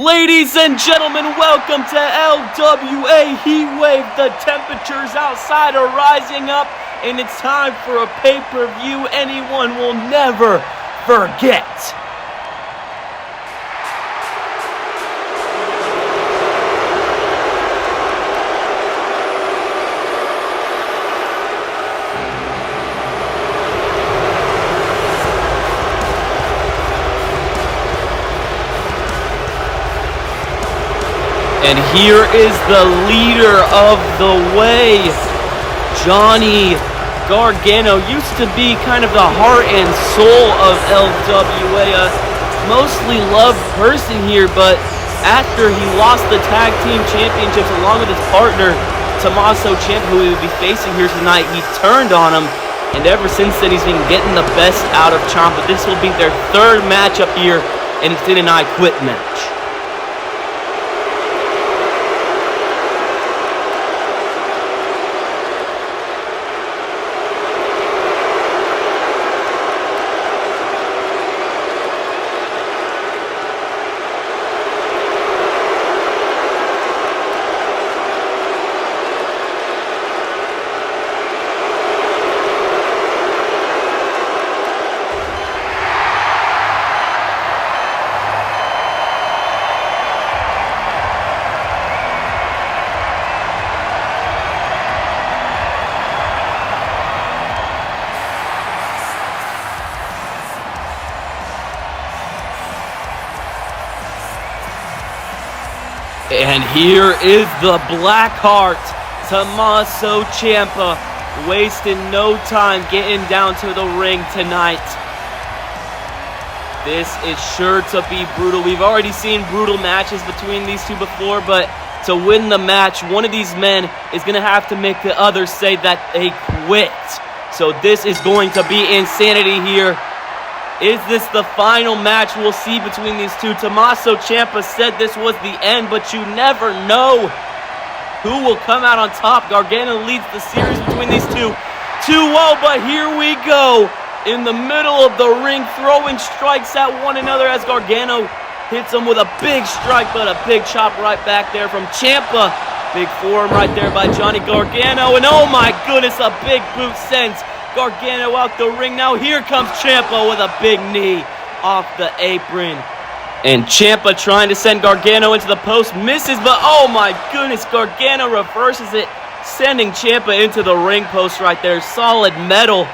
Ladies and gentlemen, welcome to LWA Heatwave. The temperatures outside are rising up, and it's time for a pay-per-view anyone will never forget. And here is the leader of the way. Johnny Gargano used to be kind of the heart and soul of LWA, a mostly loved person here, but after he lost the tag team championships along with his partner, Tommaso Ciampa, who he would be facing here tonight, he turned on him, and ever since then he's been getting the best out of Ciampa. This will be their third matchup here, and it's in an I Quit match. And here is the Blackheart, Tommaso Ciampa, wasting no time getting down to the ring tonight. This is sure to be brutal. We've already seen brutal matches between these two before, but to win the match, one of these men is going to have to make the other say that they quit. So this is going to be insanity here. Is this the final match we'll see between these two? Tommaso Ciampa said this was the end, but you never know who will come out on top. Gargano leads the series between these two 2-0, but here we go. In the middle of the ring, throwing strikes at one another as Gargano hits him with a big strike, but a big chop right back there from Ciampa. Big forearm right there by Johnny Gargano, and oh my goodness, a big boot sends Gargano out the ring. Now here comes Ciampa with a big knee off the apron. And Ciampa trying to send Gargano into the post, misses, but oh my goodness, Gargano reverses it, sending Ciampa into the ring post right there. Solid metal,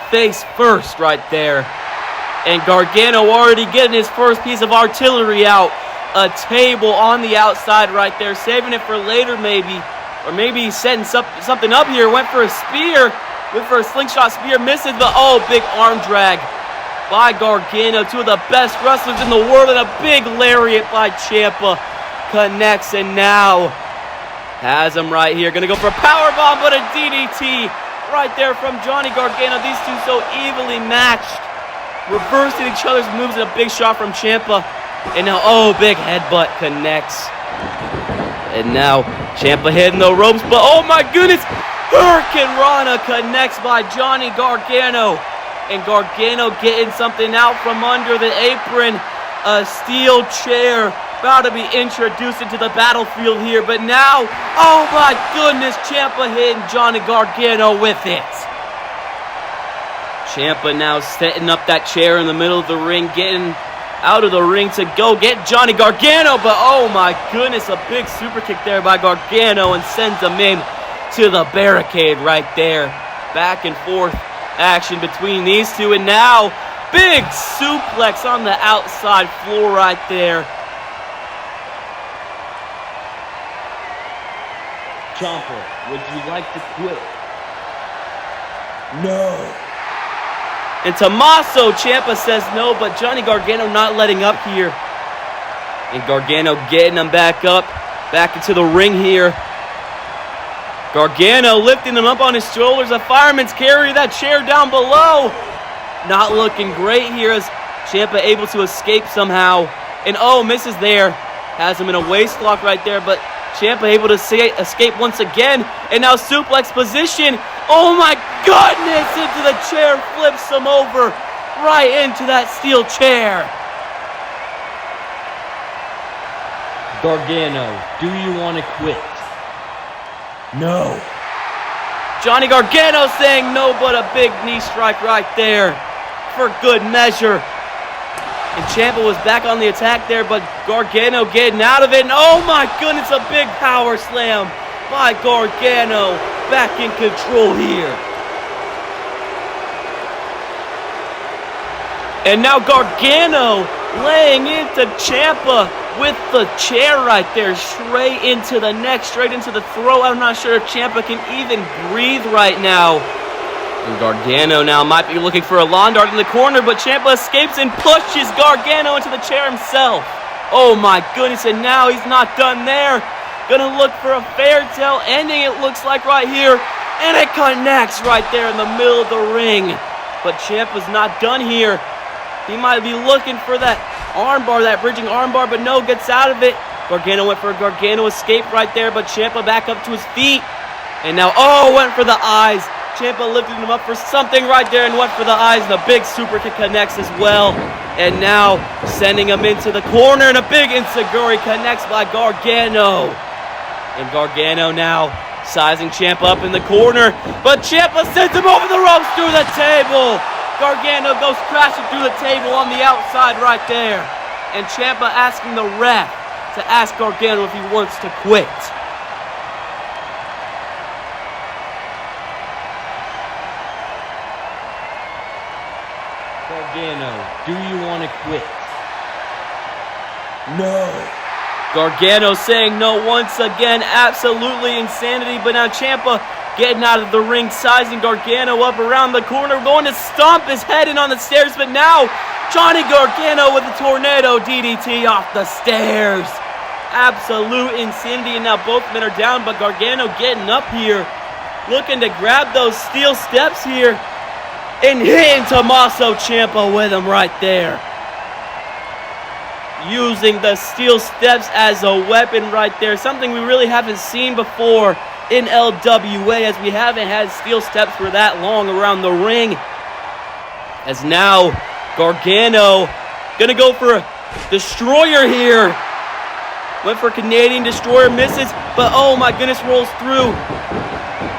face first right there. And Gargano already getting his first piece of artillery out. A table on the outside right there, saving it for later maybe. Or maybe he's setting something up here, went for a spear. Went for a slingshot spear, misses, but oh, big arm drag by Gargano, two of the best wrestlers in the world, and a big lariat by Ciampa connects, and now has him right here. Gonna go for a powerbomb, but a DDT right there from Johnny Gargano. These two so evenly matched, reversing each other's moves, and a big shot from Ciampa. And now, oh, big headbutt connects. And now Ciampa hitting the ropes, but oh my goodness! Hurricane Rana connects by Johnny Gargano. And Gargano getting something out from under the apron. A steel chair about to be introduced into the battlefield here. But now, oh my goodness, Ciampa hitting Johnny Gargano with it. Ciampa now setting up that chair in the middle of the ring, getting out of the ring to go get Johnny Gargano. But oh my goodness, a big super kick there by Gargano and sends him in to the barricade right there. Back and forth action between these two, and now big suplex on the outside floor right there. Ciampa, would you like to quit? No. And Tommaso Ciampa says no, but Johnny Gargano not letting up here. And Gargano getting him back up, back into the ring here. Gargano lifting him up on his shoulders. A fireman's carry, that chair down below. Not looking great here as Ciampa able to escape somehow. And oh, misses there. Has him in a waist lock right there, but Ciampa able to escape once again. And now suplex position. Oh my goodness, into the chair, flips him over right into that steel chair. Gargano, do you want to quit? No. Johnny Gargano saying no, but a big knee strike right there for good measure. And Ciampa was back on the attack there, but Gargano getting out of it. And oh my goodness, a big power slam by Gargano. Back in control here. And now Gargano laying into Ciampa with the chair right there, straight into the neck, straight into the throat. I'm not sure if Ciampa can even breathe right now. And Gargano now might be looking for a lawn dart in the corner, but Ciampa escapes and pushes Gargano into the chair himself. Oh my goodness, and now he's not done there. Gonna look for a fair tail ending, it looks like right here. And it connects right there in the middle of the ring. But Ciampa's not done here. He might be looking for that armbar, that bridging armbar, but no, gets out of it. Gargano went for a Gargano escape right there, but Ciampa back up to his feet. And now, oh, went for the eyes. Ciampa lifted him up for something right there and went for the eyes. And a big super kick connects as well. And now sending him into the corner, and a big enziguri connects by Gargano. And Gargano now sizing Ciampa up in the corner, but Ciampa sends him over the ropes through the table. Gargano goes crashing through the table on the outside right there. And Ciampa asking the ref to ask Gargano if he wants to quit. Gargano, do you want to quit? No. Gargano saying no once again. Absolutely insanity. But now Ciampa getting out of the ring, sizing Gargano up around the corner, going to stomp his head in on the stairs, but now Johnny Gargano with a tornado DDT off the stairs. Absolute insanity, and now both men are down, but Gargano getting up here, looking to grab those steel steps here, and hitting Tommaso Ciampa with him right there. Using the steel steps as a weapon right there, something we really haven't seen before in LWA, as we haven't had steel steps for that long around the ring. As now Gargano gonna go for a destroyer here. Went for Canadian destroyer, misses, but oh my goodness, rolls through.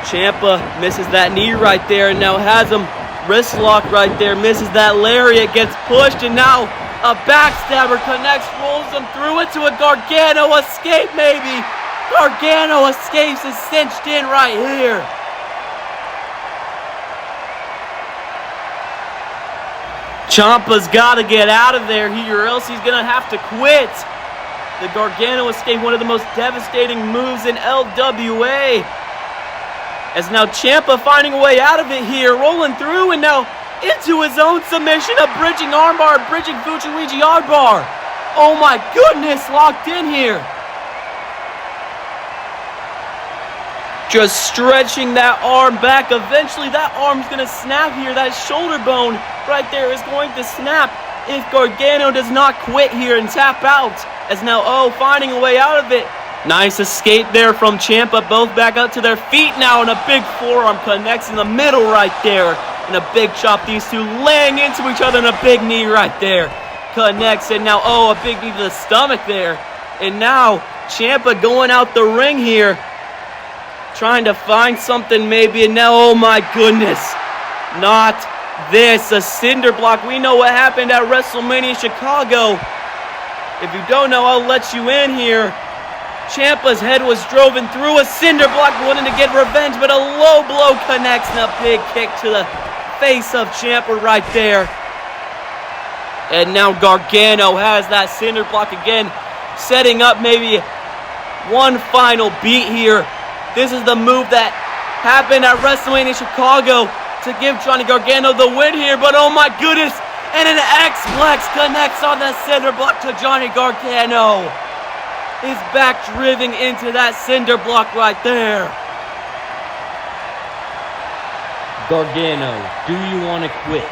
Ciampa misses that knee right there, and now has him wrist lock right there, misses that lariat, gets pushed, and now a backstabber connects, rolls him through into a Gargano escape maybe. Gargano escapes, is cinched in right here. Ciampa's got to get out of there here, or else he's going to have to quit. The Gargano escape, one of the most devastating moves in LWA. As now Ciampa finding a way out of it here, rolling through, and now into his own submission, a bridging armbar, bridging Fujiwiji armbar. Oh my goodness, locked in here. Just stretching that arm back. Eventually that arm's going to snap here. That shoulder bone right there is going to snap if Gargano does not quit here and tap out. As now, oh, finding a way out of it. Nice escape there from Ciampa. Both back up to their feet now, and a big forearm connects in the middle right there. And a big chop, these two laying into each other, and a big knee right there. Connects, and now, oh, a big knee to the stomach there. And now Ciampa going out the ring here, trying to find something maybe, and now, oh my goodness, not this, a cinder block. We know what happened at WrestleMania Chicago. If you don't know, I'll let you in here. Ciampa's head was driven through a cinder block, wanting to get revenge, but a low blow connects, and a big kick to the face of Ciampa right there. And now Gargano has that cinder block again, setting up maybe one final beat here. This is the move that happened at WrestleMania Chicago to give Johnny Gargano the win here, but oh my goodness, and an X-Plex connects on the cinder block to Johnny Gargano. His back driven into that cinder block right there. Gargano, do you want to quit?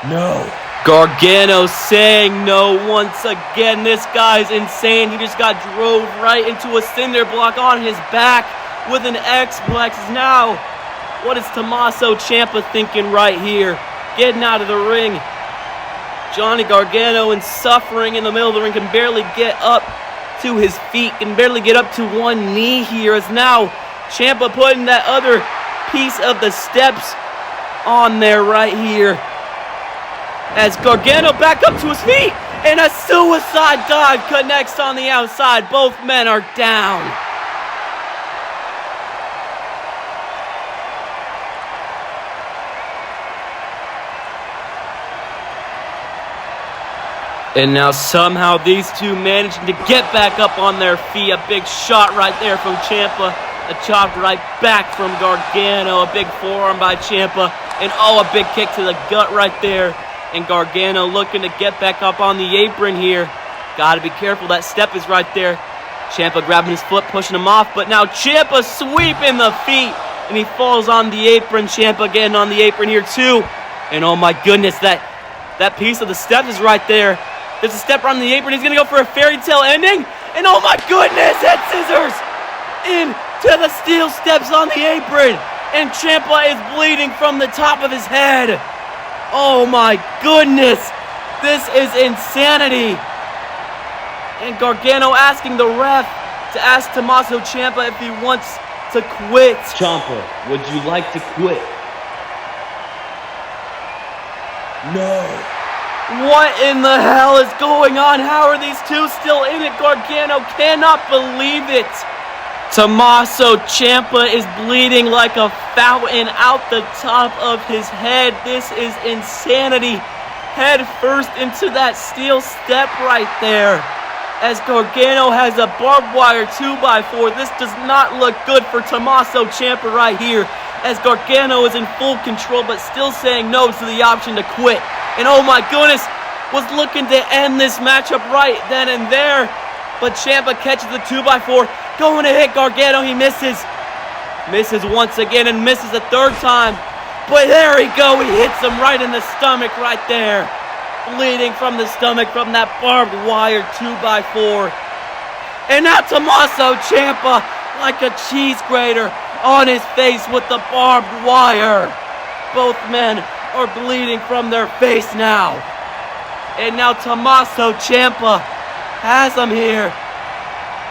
No. Gargano saying no once again. This guy's insane. He just got drove right into a cinder block on his back with an X-Plex. Now, what is Tommaso Ciampa thinking right here? Getting out of the ring. Johnny Gargano in suffering in the middle of the ring, can barely get up to his feet, can barely get up to one knee here, as now Ciampa putting that other piece of the steps on there right here. As Gargano back up to his feet, and a suicide dive connects on the outside. Both men are down. And now somehow these two managing to get back up on their feet. A big shot right there from Ciampa. A chop right back from Gargano. A big forearm by Ciampa. And oh, a big kick to the gut right there. And Gargano looking to get back up on the apron here. Gotta be careful, that step is right there. Ciampa grabbing his foot, pushing him off. But now Ciampa sweeping the feet. And he falls on the apron. Ciampa getting on the apron here too. And oh my goodness, that piece of the steps is right there. There's a step on the apron. He's going to go for a fairy tale ending. And oh my goodness, head scissors into the steel steps on the apron. And Ciampa is bleeding from the top of his head. Oh my goodness. This is insanity. And Gargano asking the ref to ask Tommaso Ciampa if he wants to quit. Ciampa, would you like to quit? No. What in the hell is going on? How are these two still in it? Gargano cannot believe it. Tommaso Ciampa is bleeding like a fountain out the top of his head. This is insanity. Head first into that steel step right there. As Gargano has a barbed wire 2x4. This does not look good for Tommaso Ciampa right here. As Gargano is in full control but still saying no to the option to quit. And oh my goodness, was looking to end this matchup right then and there. But Ciampa catches the 2x4, going to hit Gargano. He misses. Misses once again and misses a third time. But there we go, he hits him right in the stomach right there. Bleeding from the stomach from that barbed wire 2x4. And now Tommaso Ciampa, like a cheese grater, on his face with the barbed wire. Both men are bleeding from their face now. And now Tommaso Ciampa has him here.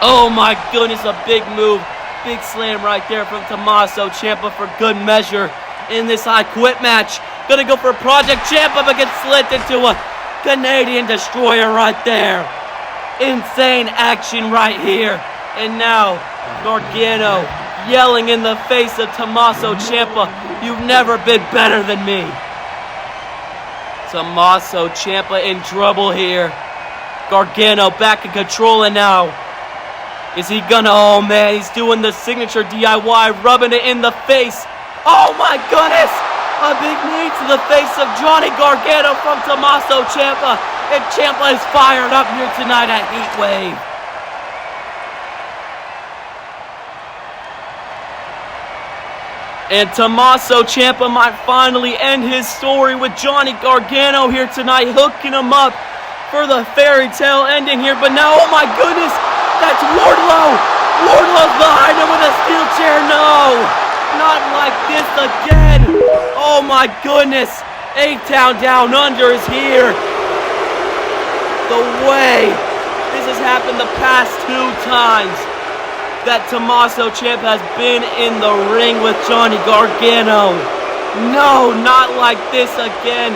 Oh my goodness, a big move. Big slam right there from Tommaso Ciampa for good measure in this I Quit match. Gonna go for Project Ciampa, but gets slipped into a Canadian Destroyer right there. Insane action right here. And now Gargano yelling in the face of Tommaso Ciampa, "You've never been better than me." Tommaso Ciampa in trouble here. Gargano back in control, and now is he gonna, oh man, he's doing the signature DIY, rubbing it in the face. Oh my goodness, a big knee to the face of Johnny Gargano from Tommaso Ciampa. And Ciampa is fired up here tonight at Heatwave. And Tommaso Ciampa might finally end his story with Johnny Gargano here tonight, hooking him up for the fairy tale ending here. But now, oh my goodness, that's Wardlow. Wardlow's behind him with a steel chair. No, not like this again. Oh my goodness, A-Town Down Under is here. The way this has happened the past 2 times that Tommaso Ciampa has been in the ring with Johnny Gargano. No, not like this again.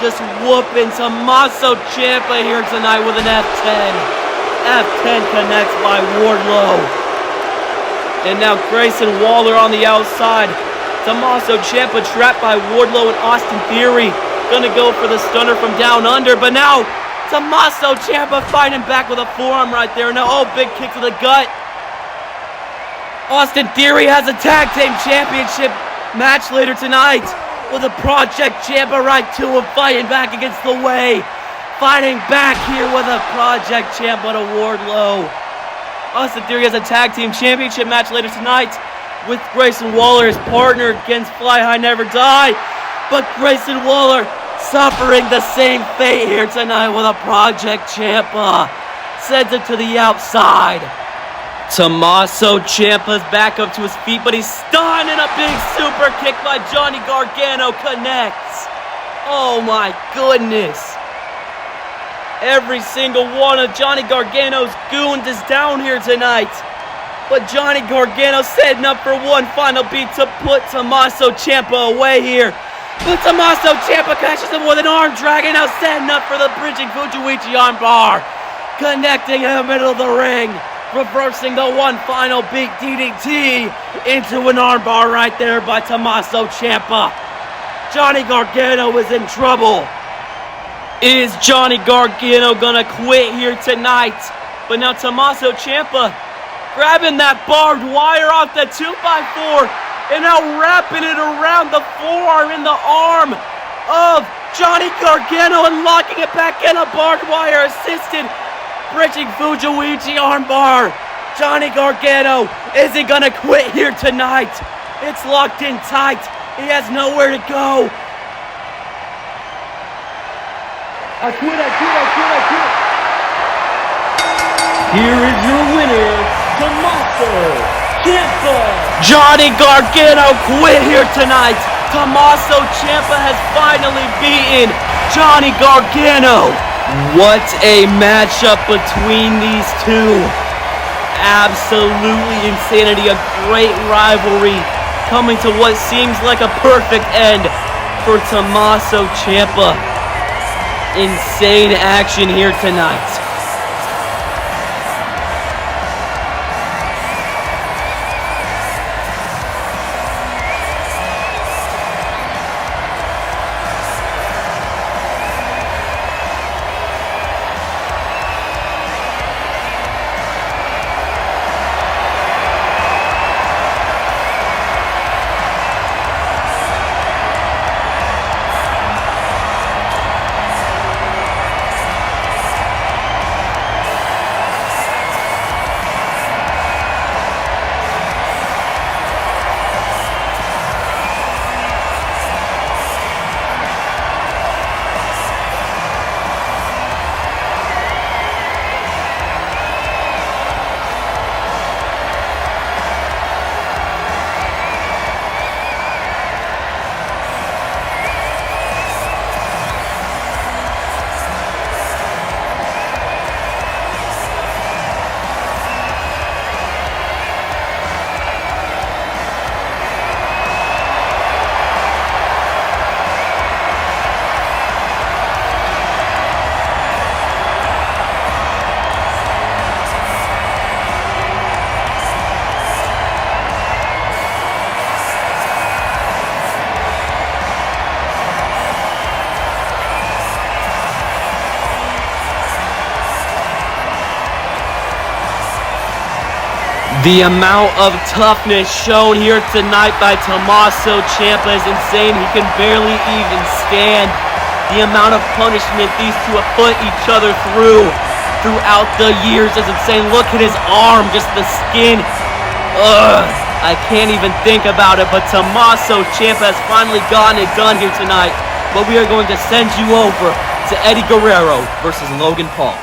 Just whooping Tommaso Ciampa here tonight with an F10. F10 connects by Wardlow. And now Grayson Waller on the outside. Tommaso Ciampa trapped by Wardlow and Austin Theory. Gonna go for the stunner from down under, but now Tommaso Ciampa fighting back with a forearm right there. Now, oh, big kick to the gut. Austin Theory has a tag team championship match later tonight with a Project Ciampa right to him, fighting back against the Way. Fighting back here with a Project Ciampa to Wardlow. Austin Theory has a tag team championship match later tonight with Grayson Waller, his partner, against Fly High Never Die. But Grayson Waller suffering the same fate here tonight with a Project Ciampa. Sends it to the outside. Tommaso Ciampa's back up to his feet, but he's stunned, and a big super kick by Johnny Gargano connects. Oh my goodness. Every single one of Johnny Gargano's goons is down here tonight. But Johnny Gargano setting up for one final beat to put Tommaso Ciampa away here. But Tommaso Ciampa catches him with an arm dragon, now setting up for the bridging Fujiichi armbar. Connecting in the middle of the ring. Reversing the one final beat DDT into an armbar right there by Tommaso Ciampa. Johnny Gargano is in trouble. Is Johnny Gargano gonna quit here tonight? But now Tommaso Ciampa grabbing that barbed wire off the 2x4 and now wrapping it around the forearm in the arm of Johnny Gargano and locking it back in a barbed wire assisted bridging Fujiichi armbar. Johnny Gargano, is he gonna quit here tonight? It's locked in tight. He has nowhere to go. I quit. Here is your winner, Tommaso Ciampa. Johnny Gargano quit here tonight. Tommaso Ciampa has finally beaten Johnny Gargano. What a matchup between these two. Absolutely insanity. A great rivalry coming to what seems like a perfect end for Tommaso Ciampa. Insane action here tonight. The amount of toughness shown here tonight by Tommaso Ciampa is insane. He can barely even stand. The amount of punishment these two have put each other throughout the years is insane. Look at his arm, just the skin. Ugh, I can't even think about it. But Tommaso Ciampa has finally gotten it done here tonight. But we are going to send you over to Eddie Guerrero versus Logan Paul.